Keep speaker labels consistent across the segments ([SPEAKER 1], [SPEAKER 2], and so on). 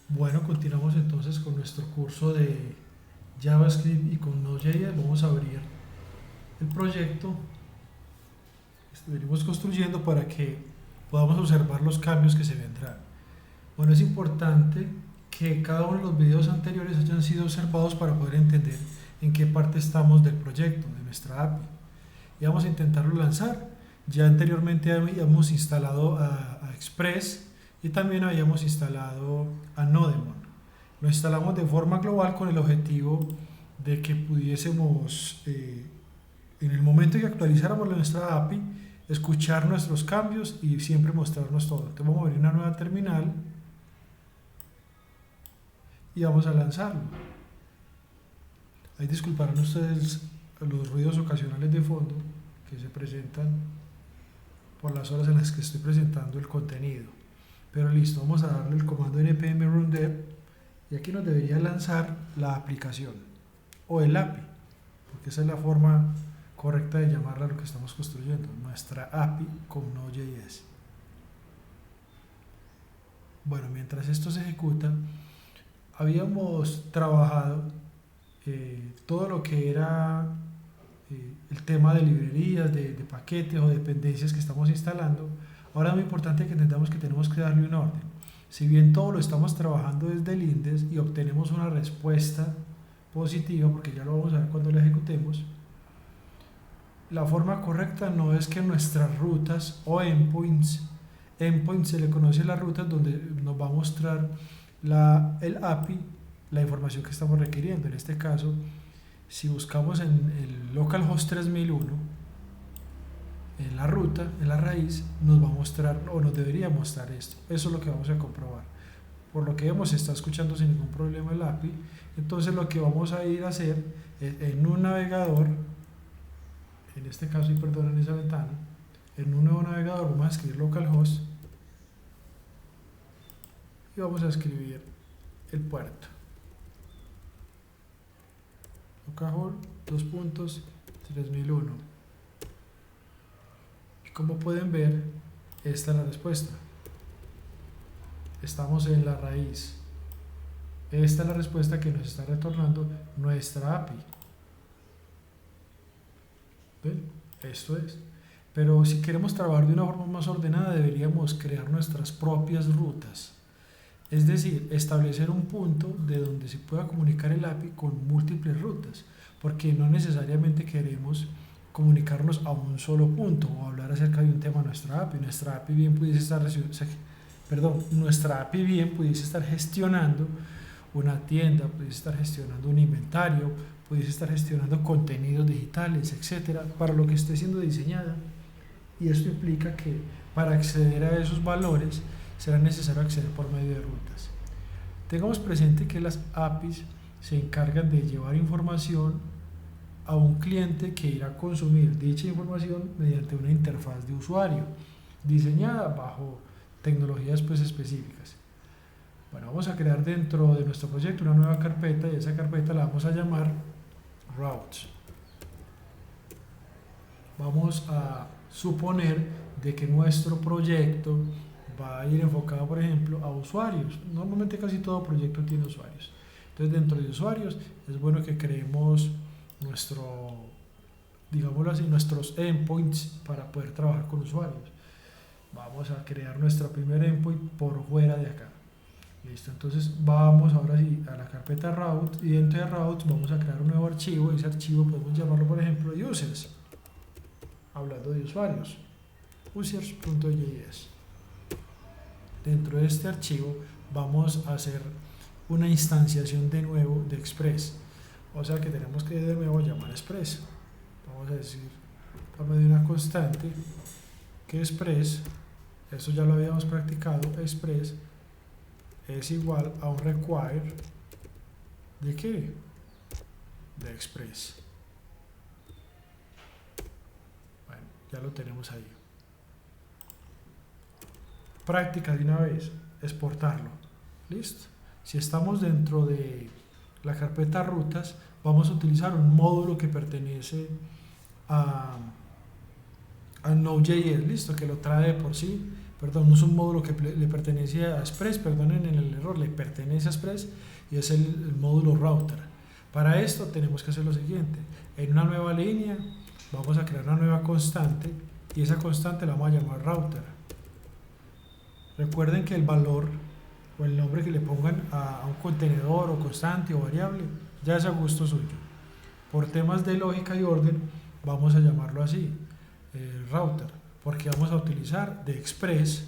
[SPEAKER 1] Bueno, continuamos entonces con nuestro curso de JavaScript y con Node.js vamos a abrir el proyecto que venimos construyendo para que podamos observar los cambios que se vendrán. Bueno, es importante que cada uno de los videos anteriores hayan sido observados para poder entender en qué parte estamos del proyecto, de nuestra API. Y vamos a intentarlo lanzar. Ya anteriormente habíamos instalado a Express y también habíamos instalado a Nodemon. Lo instalamos de forma global con el objetivo de que pudiésemos, en el momento en que actualizáramos nuestra API, escuchar nuestros cambios y siempre mostrarnos todo. Entonces vamos a abrir una nueva terminal y vamos a lanzarlo. Ahí disculparán ustedes los ruidos ocasionales de fondo que se presentan por las horas en las que estoy presentando el contenido. Pero listo, vamos a darle el comando npm run dev y aquí nos debería lanzar la aplicación o el API, porque esa es la forma correcta de llamarla a lo que estamos construyendo, nuestra API con Node.js. Bueno, mientras esto se ejecuta, habíamos trabajado todo lo que era el tema de librerías, de paquetes o dependencias que estamos instalando. Ahora es muy importante que entendamos que tenemos que darle un orden. Si bien todo lo estamos trabajando desde el index y obtenemos una respuesta positiva, porque ya lo vamos a ver cuando lo ejecutemos, la forma correcta no es que nuestras rutas o endpoints se le conoce las rutas donde nos va a mostrar el API, la información que estamos requiriendo. En este caso, si buscamos en el localhost 3001, en la ruta, en la raíz, nos va a mostrar o nos debería mostrar esto. Eso es lo que vamos a comprobar. Por lo que vemos, se está escuchando sin ningún problema el API. Entonces lo que vamos a ir a hacer es en un navegador, en este caso, y perdonen esa ventana, en un nuevo navegador vamos a escribir localhost y vamos a escribir el puerto. Localhost 2.3001. Y como pueden ver, esta es la respuesta. Estamos en la raíz. Esta es la respuesta que nos está retornando nuestra API. ¿Ven? Esto es. Pero si queremos trabajar de una forma más ordenada, deberíamos crear nuestras propias rutas. Es decir, establecer un punto de donde se pueda comunicar el API con múltiples rutas, porque no necesariamente queremos comunicarnos a un solo punto o hablar acerca de un tema de nuestra API. Nuestra API bien pudiese estar gestionando una tienda, pudiese estar gestionando un inventario, pudiese estar gestionando contenidos digitales, etcétera, para lo que esté siendo diseñada. Y esto implica que para acceder a esos valores será necesario acceder por medio de rutas. Tengamos presente que las APIs se encargan de llevar información a un cliente que irá a consumir dicha información mediante una interfaz de usuario diseñada bajo tecnologías específicas. Bueno, vamos a crear dentro de nuestro proyecto una nueva carpeta y esa carpeta la vamos a llamar routes. Vamos a suponer de que nuestro proyecto va a ir enfocado, por ejemplo, a usuarios. Normalmente casi todo proyecto tiene usuarios. Entonces, dentro de usuarios es bueno que creemos digámoslo así, nuestros endpoints para poder trabajar con usuarios. Vamos a crear nuestra primera endpoint por fuera de acá. Listo, entonces vamos ahora sí a la carpeta route y dentro de routes vamos a crear un nuevo archivo. Ese archivo podemos llamarlo, por ejemplo, users, hablando de usuarios, users.js. Dentro de este archivo vamos a hacer una instanciación de nuevo de Express, o sea que tenemos que de nuevo llamar Express. Vamos a decir por medio de una constante que Express, eso ya lo habíamos practicado, Express es igual a un require ¿de qué? De Express. Bueno, ya lo tenemos ahí. Práctica de una vez, exportarlo. Listo. Si estamos dentro de la carpeta rutas, vamos a utilizar un módulo que pertenece a Node.js, listo, que lo trae de por sí, perdón, no es un módulo que le pertenece a Express, perdonen el error, le pertenece a Express y es el módulo router. Para esto tenemos que hacer lo siguiente: en una nueva línea vamos a crear una nueva constante y esa constante la vamos a llamar router. Recuerden que el valor o el nombre que le pongan a un contenedor o constante o variable ya es a gusto suyo. Por temas de lógica y orden vamos a llamarlo así, router, porque vamos a utilizar de Express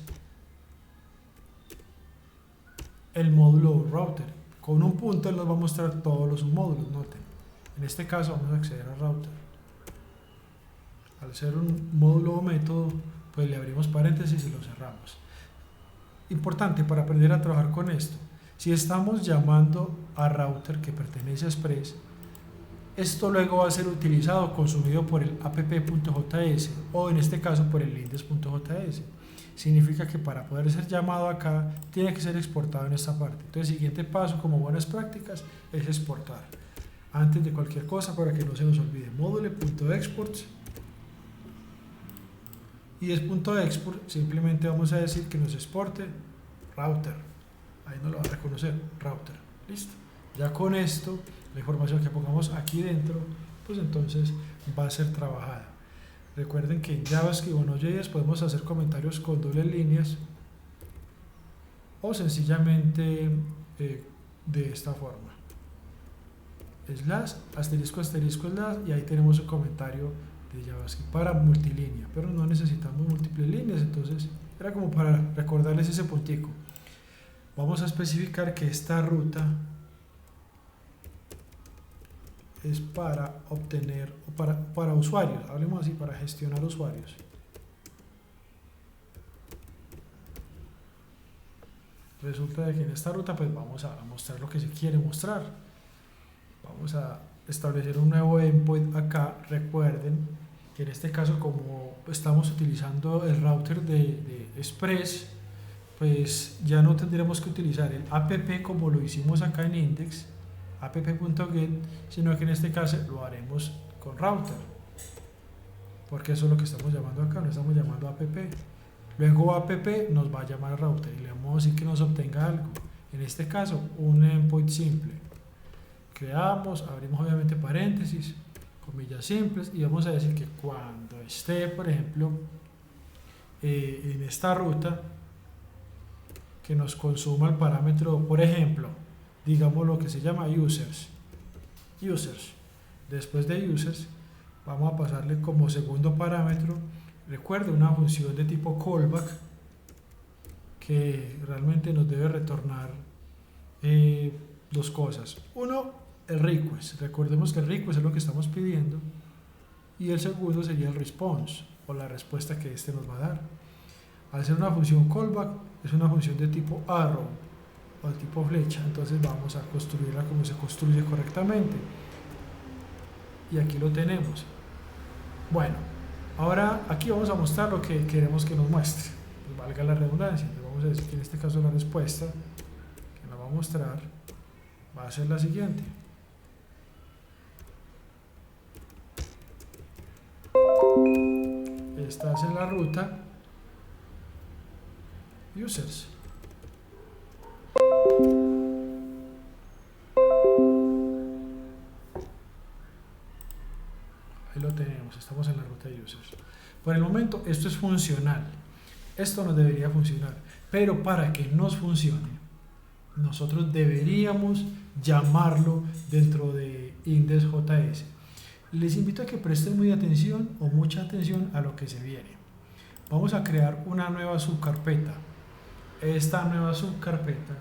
[SPEAKER 1] el módulo router. Con un punto él nos va a mostrar todos los submódulos, noten. En este caso vamos a acceder a router. Al ser un módulo o método, pues le abrimos paréntesis y lo cerramos. Importante para aprender a trabajar con esto: si estamos llamando a router que pertenece a Express, esto luego va a ser utilizado, consumido por el app.js o en este caso por el index.js. Significa que para poder ser llamado acá tiene que ser exportado en esta parte. Entonces, el siguiente paso, como buenas prácticas, es exportar. Antes de cualquier cosa, para que no se nos olvide, module.exports, y es .export, simplemente vamos a decir que nos exporte router. Ahí no lo va a reconocer, router. Listo. Ya con esto, la información que pongamos aquí dentro, pues entonces va a ser trabajada. Recuerden que en JavaScript o Node.js podemos hacer comentarios con dobles líneas o sencillamente de esta forma: slash, asterisco, asterisco, slash, y ahí tenemos un comentario de JavaScript para multilínea, pero no necesitamos múltiples líneas. Entonces era como para recordarles ese puntico. Vamos a especificar que esta ruta es para obtener, para usuarios, hablemos así, para gestionar usuarios. Resulta de que en esta ruta pues vamos a mostrar lo que se quiere mostrar. Vamos a establecer un nuevo endpoint acá. Recuerden que en este caso, como estamos utilizando el router de Express, pues ya no tendremos que utilizar el app como lo hicimos acá en index, app.get, sino que en este caso lo haremos con router, porque eso es lo que estamos llamando acá, no estamos llamando app. Luego app nos va a llamar a router y le vamos a decir que nos obtenga algo, en este caso un endpoint simple. Creamos, abrimos obviamente paréntesis, comillas simples, y vamos a decir que cuando esté, por ejemplo, en esta ruta, que nos consuma el parámetro, por ejemplo, digamos lo que se llama users. Después de users vamos a pasarle como segundo parámetro, recuerde, una función de tipo callback que realmente nos debe retornar dos cosas. Uno, el request. Recordemos que el request es lo que estamos pidiendo, y el segundo sería el response o la respuesta que este nos va a dar. Al ser una función callback, es una función de tipo arrow o de tipo flecha, entonces vamos a construirla como se construye correctamente, y aquí lo tenemos. Bueno, ahora aquí vamos a mostrar lo que queremos que nos muestre, pues valga la redundancia. Entonces vamos a decir que en este caso la respuesta que nos va a mostrar va a ser la siguiente: estás en la ruta users. Ahí lo tenemos, estamos en la ruta de users. Por el momento esto es funcional, esto nos debería funcionar, pero para que nos funcione nosotros deberíamos llamarlo dentro de index.js. Les invito a que presten muy atención o mucha atención a lo que se viene. Vamos a crear una nueva subcarpeta. Esta nueva subcarpeta,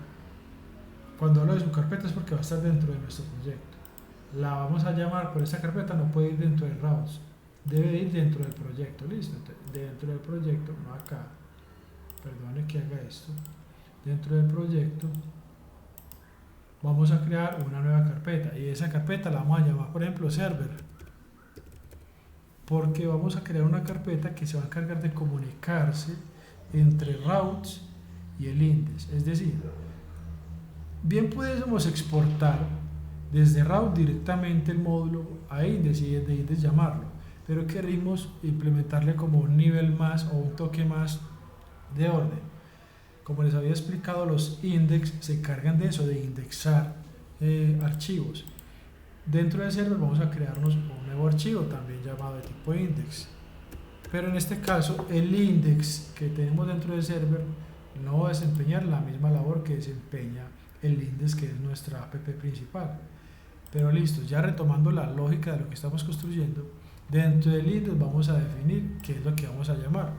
[SPEAKER 1] cuando hablo de subcarpeta es porque va a estar dentro de nuestro proyecto. La vamos a llamar, por esta carpeta no puede ir dentro de routes, debe ir dentro del proyecto. Listo. Entonces, dentro del proyecto, no acá, perdone que haga esto, dentro del proyecto vamos a crear una nueva carpeta, y esa carpeta la vamos a llamar, por ejemplo, server, porque vamos a crear una carpeta que se va a encargar de comunicarse entre routes y el index. Es decir, bien pudiésemos exportar desde route directamente el módulo a index y desde index llamarlo, pero queremos implementarle como un nivel más o un toque más de orden. Como les había explicado, los index se encargan de eso, de indexar archivos. Dentro del server vamos a crearnos un nuevo archivo también llamado de tipo index. Pero en este caso el index que tenemos dentro del server no va a desempeñar la misma labor que desempeña el index que es nuestra app principal. Pero listo, ya retomando la lógica de lo que estamos construyendo, dentro del index vamos a definir qué es lo que vamos a llamar.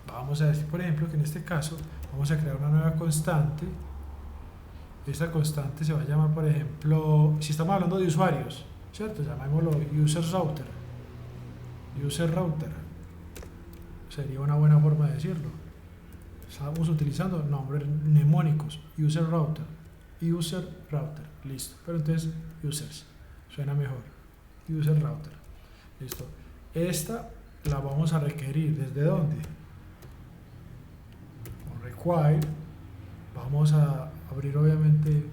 [SPEAKER 1] Vamos a decir, por ejemplo, que en este caso vamos a crear una nueva constante. Esta constante se va a llamar, por ejemplo, si estamos hablando de usuarios, ¿cierto? Llamémoslo user router. User router sería una buena forma de decirlo. Estamos utilizando nombres mnemónicos. User router. User router. Listo. Pero entonces, users. Suena mejor. User router. Listo. Esta la vamos a requerir. ¿Desde dónde? Con require. Vamos a abrir obviamente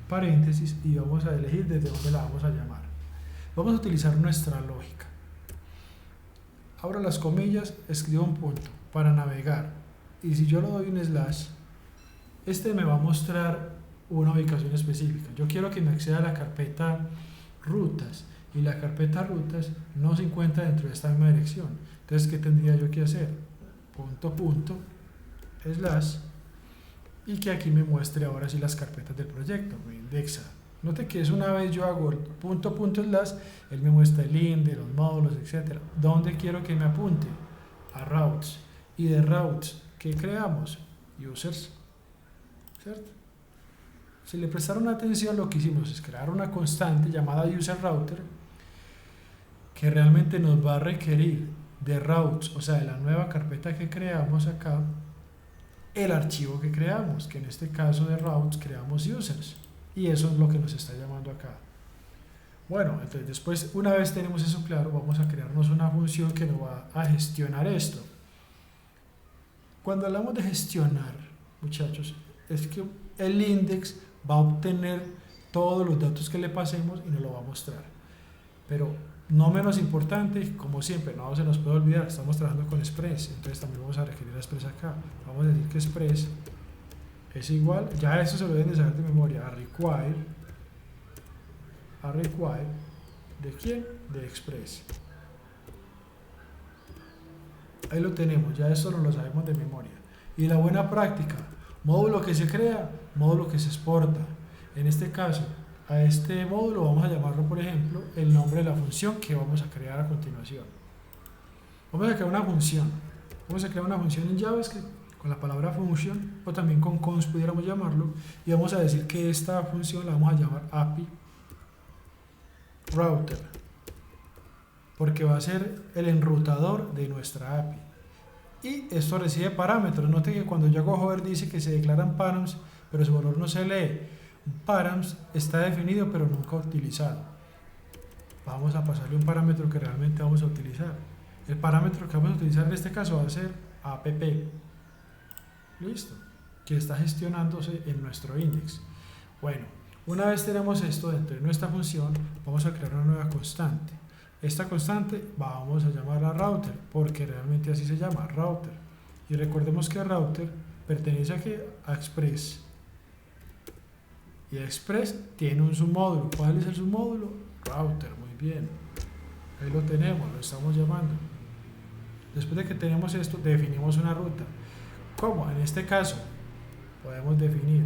[SPEAKER 1] paréntesis y vamos a elegir desde dónde la vamos a llamar. Vamos a utilizar nuestra lógica. Abro las comillas, escribo un punto para navegar. Y si yo le doy un slash, este me va a mostrar una ubicación específica. Yo quiero que me acceda a la carpeta rutas y la carpeta rutas no se encuentra dentro de esta misma dirección. Entonces, ¿qué tendría yo que hacer? Punto, punto, slash, y que aquí me muestre ahora sí las carpetas del proyecto, me indexa. Note que es una vez yo hago el punto, punto, slash, él me muestra el link de los módulos, etc. ¿Dónde quiero que me apunte? A routes. Y de routes, ¿qué creamos? Users, ¿cierto? Si le prestaron atención, lo que hicimos es crear una constante llamada user router que realmente nos va a requerir de routes, o sea, de la nueva carpeta que creamos acá, el archivo que creamos, que en este caso de routes creamos users, y eso es lo que nos está llamando acá. Bueno, entonces después, una vez tenemos eso claro, vamos a crearnos una función que nos va a gestionar esto. Cuando hablamos de gestionar, muchachos, es que el index va a obtener todos los datos que le pasemos y nos lo va a mostrar. Pero no menos importante, como siempre, no se nos puede olvidar, estamos trabajando con Express, entonces también vamos a requerir a Express acá. Vamos a decir que Express es igual, ya eso se lo deben de saber de memoria, a require, ¿de quién? De Express. Ahí lo tenemos, ya esto no lo sabemos de memoria. Y la buena práctica, módulo que se crea, módulo que se exporta. En este caso, a este módulo vamos a llamarlo, por ejemplo, el nombre de la función que vamos a crear a continuación. Vamos a crear una función. Vamos a crear una función en JavaScript con la palabra function, o también con const pudiéramos llamarlo, y vamos a decir que esta función la vamos a llamar API Router, porque va a ser el enrutador de nuestra API. Y esto recibe parámetros. Note que cuando yo hago hover dice que se declaran params, pero su valor no se lee. Params está definido pero nunca utilizado. Vamos a pasarle un parámetro que realmente vamos a utilizar. El parámetro que vamos a utilizar en este caso va a ser app. Listo. Que está gestionándose en nuestro index. Bueno, una vez tenemos esto dentro de nuestra función, vamos a crear una nueva constante. Esta constante vamos a llamarla router, porque realmente así se llama, router. Y recordemos que router pertenece a Express. Y Express tiene un submódulo. ¿Cuál es el submódulo? Router, muy bien. Ahí lo tenemos, lo estamos llamando. Después de que tenemos esto, definimos una ruta. ¿Cómo? En este caso, podemos definir.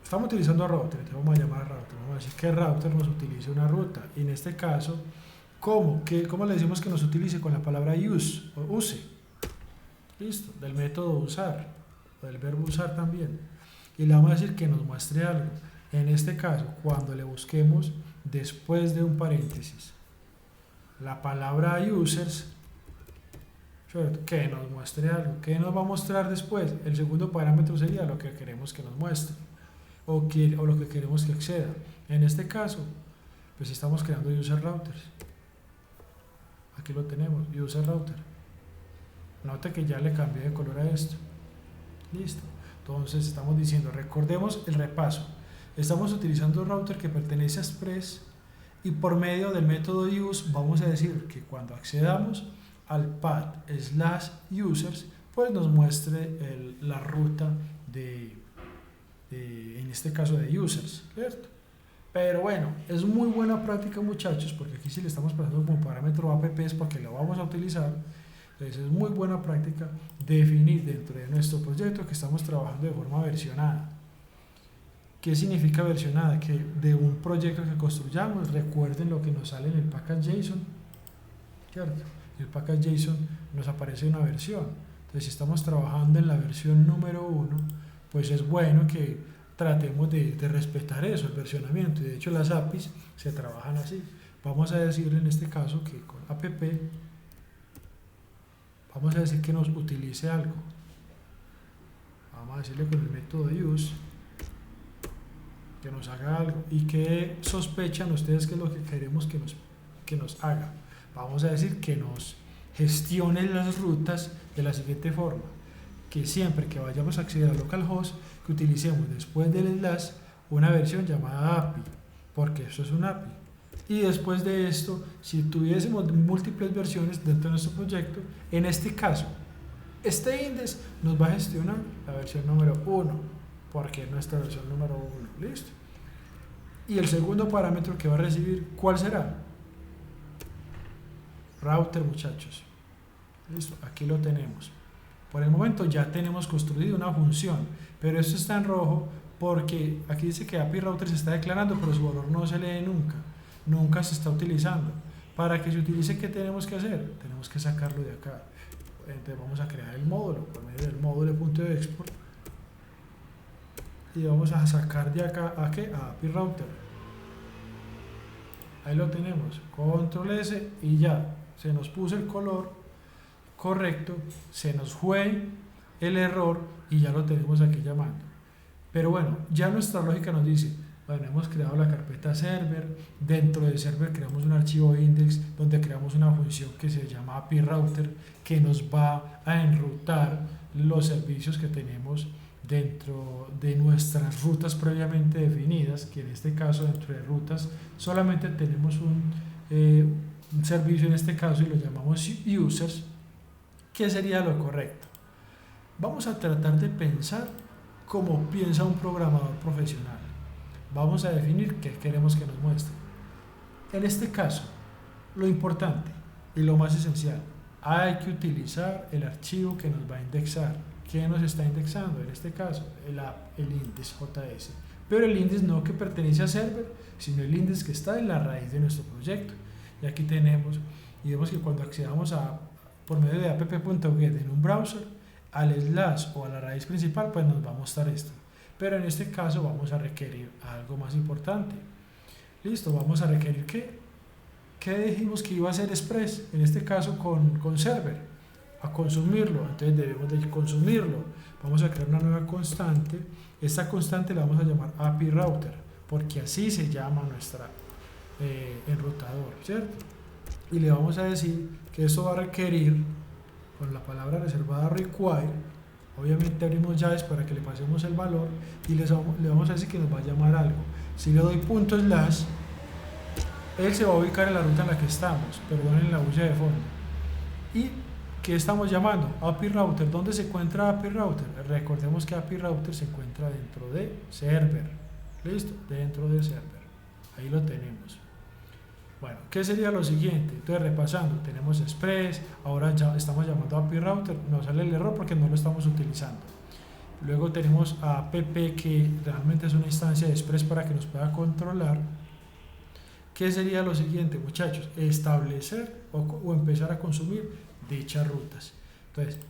[SPEAKER 1] Estamos utilizando router, entonces vamos a llamar a router. Vamos a decir que router nos utilice una ruta. Y en este caso, ¿cómo le decimos que nos utilice? Con la palabra use o use. Listo, del método usar, o del verbo usar también. Y le vamos a decir que nos muestre algo. En este caso, cuando le busquemos después de un paréntesis la palabra users, que nos muestre algo. ¿Qué nos va a mostrar después? El segundo parámetro sería lo que queremos que nos muestre o lo que queremos que acceda. En este caso, pues estamos creando user routers. Aquí lo tenemos, user router. Note que ya le cambié de color a esto. Listo. Entonces estamos diciendo, recordemos el repaso. Estamos utilizando un router que pertenece a Express y por medio del método use vamos a decir que cuando accedamos al path/users, pues nos muestre la ruta en este caso de users, ¿cierto? Pero bueno, es muy buena práctica, muchachos, porque aquí si le estamos pasando como parámetro app es porque lo vamos a utilizar. Entonces es muy buena práctica definir dentro de nuestro proyecto que estamos trabajando de forma versionada. ¿Qué significa versionada? Que de un proyecto que construyamos, recuerden lo que nos sale en el package.json, ¿cierto? En el package.json nos aparece una versión. Entonces si estamos trabajando en la versión número 1, pues es bueno que tratemos de respetar eso, el versionamiento. Y de hecho las APIs se trabajan así. Vamos a decirle en este caso que con app vamos a decir que nos utilice algo. Vamos a decirle con el método use que nos haga algo. ¿Y qué sospechan ustedes que es lo que queremos que nos haga? Vamos a decir que nos gestione las rutas de la siguiente forma: que siempre que vayamos a acceder a localhost, que utilicemos después del slash una versión llamada API, porque eso es un API. Y después de esto, si tuviésemos múltiples versiones dentro de nuestro proyecto, en este caso, este index nos va a gestionar la versión número 1, porque es nuestra versión número 1. ¿Listo? Y el segundo parámetro que va a recibir, ¿cuál será? Router, muchachos. ¿Listo? Aquí lo tenemos. Por el momento ya tenemos construido una función, pero esto está en rojo porque aquí dice que API Router se está declarando, pero su valor no se lee nunca se está utilizando. Para que se utilice, ¿qué tenemos que hacer? Tenemos que sacarlo de acá. Entonces vamos a crear el módulo por medio del módulo.export y vamos a sacar de acá a ¿qué? A API Router. Ahí lo tenemos, control S y ya se nos puso el color correcto, se nos fue el error y ya lo tenemos aquí llamando. Pero bueno, ya nuestra lógica nos dice, bueno, hemos creado la carpeta server, dentro de server creamos un archivo index donde creamos una función que se llama API Router que nos va a enrutar los servicios que tenemos dentro de nuestras rutas previamente definidas, que en este caso dentro de rutas solamente tenemos un servicio en este caso y lo llamamos users. ¿Qué sería lo correcto? Vamos a tratar de pensar como piensa un programador profesional. Vamos a definir qué queremos que nos muestre. En este caso, lo importante y lo más esencial, hay que utilizar el archivo que nos va a indexar. ¿Qué nos está indexando? En este caso, el index.js. Pero el index no que pertenece a server, sino el index que está en la raíz de nuestro proyecto. Y aquí tenemos, y vemos que cuando accedamos por medio de app.get en un browser, al slash o a la raíz principal, pues nos va a mostrar esto. Pero en este caso vamos a requerir algo más importante. Listo, vamos a requerir ¿qué dijimos que iba a ser Express? En este caso con server, a consumirlo. Entonces debemos de consumirlo. Vamos a crear una nueva constante. Esta constante la vamos a llamar API Router, porque así se llama nuestra enrutador, ¿cierto? Y le vamos a decir que esto va a requerir, con la palabra reservada require, obviamente abrimos llaves para que le pasemos el valor y le vamos a decir que nos va a llamar algo. Si le doy punto slash, él se va a ubicar en la ruta en la que estamos, perdonen la bulla de fondo. ¿Y qué estamos llamando? API Router. ¿Dónde se encuentra API Router? Recordemos que API Router se encuentra dentro de server. ¿Listo? Dentro de server. Ahí lo tenemos. Bueno, ¿qué sería lo siguiente? Entonces, repasando, tenemos Express, ahora ya estamos llamando a API Router, nos sale el error porque no lo estamos utilizando. Luego tenemos a app, que realmente es una instancia de Express para que nos pueda controlar. ¿Qué sería lo siguiente, muchachos? Establecer o empezar a consumir dichas rutas. Entonces,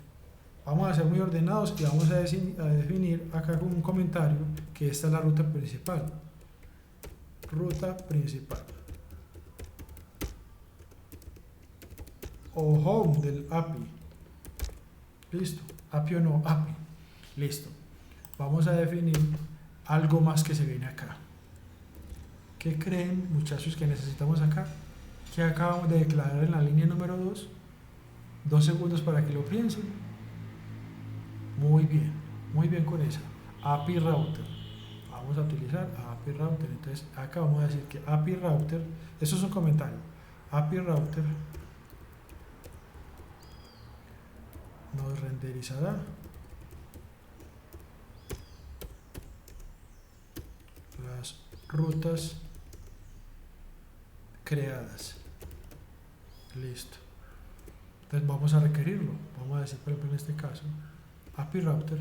[SPEAKER 1] vamos a ser muy ordenados y vamos a definir acá con un comentario que esta es la ruta principal. Ruta principal. O home del API. Listo. API o no API. Listo. Vamos a definir algo más que se viene acá. ¿Qué creen, muchachos, que necesitamos acá? ¿Qué acabamos de declarar en la línea número 2? 2 segundos para que lo piensen. Muy bien con esa. API Router. Vamos a utilizar API Router. Entonces, acá vamos a decir que API Router, eso es un comentario. API Router nos renderizará las rutas creadas. Listo. Entonces vamos a requerirlo. Vamos a decir, por ejemplo, en este caso, API Router,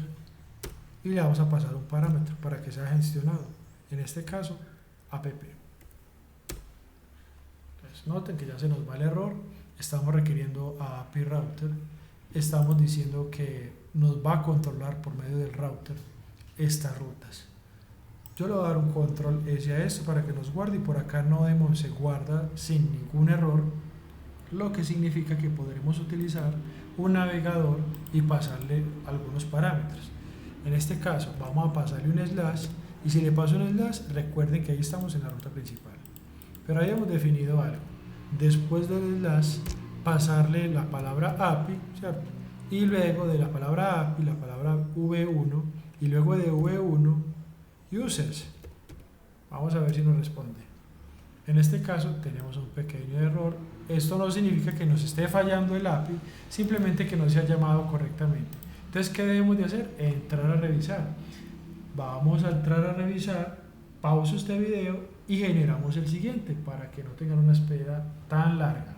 [SPEAKER 1] y le vamos a pasar un parámetro para que sea gestionado. En este caso, app. Entonces, noten que ya se nos va el error. Estamos requiriendo a API Router. Estamos diciendo que nos va a controlar por medio del router estas rutas. Yo le voy a dar un control S a esto para que nos guarde, y por acá Nodemon se guarda sin ningún error, lo que significa que podremos utilizar un navegador y pasarle algunos parámetros. En este caso vamos a pasarle un slash, y si le paso un slash, recuerden que ahí estamos en la ruta principal, pero habíamos definido algo. Después del slash, pasarle la palabra API, ¿cierto? Y luego de la palabra API, la palabra v1, y luego de v1, users. Vamos a ver si nos responde. En este caso tenemos un pequeño error. Esto no significa que nos esté fallando el API, simplemente que no se ha llamado correctamente. Entonces, ¿qué debemos de hacer? Entrar a revisar. Vamos a entrar a revisar, pauso este video y generamos el siguiente para que no tengan una espera tan larga.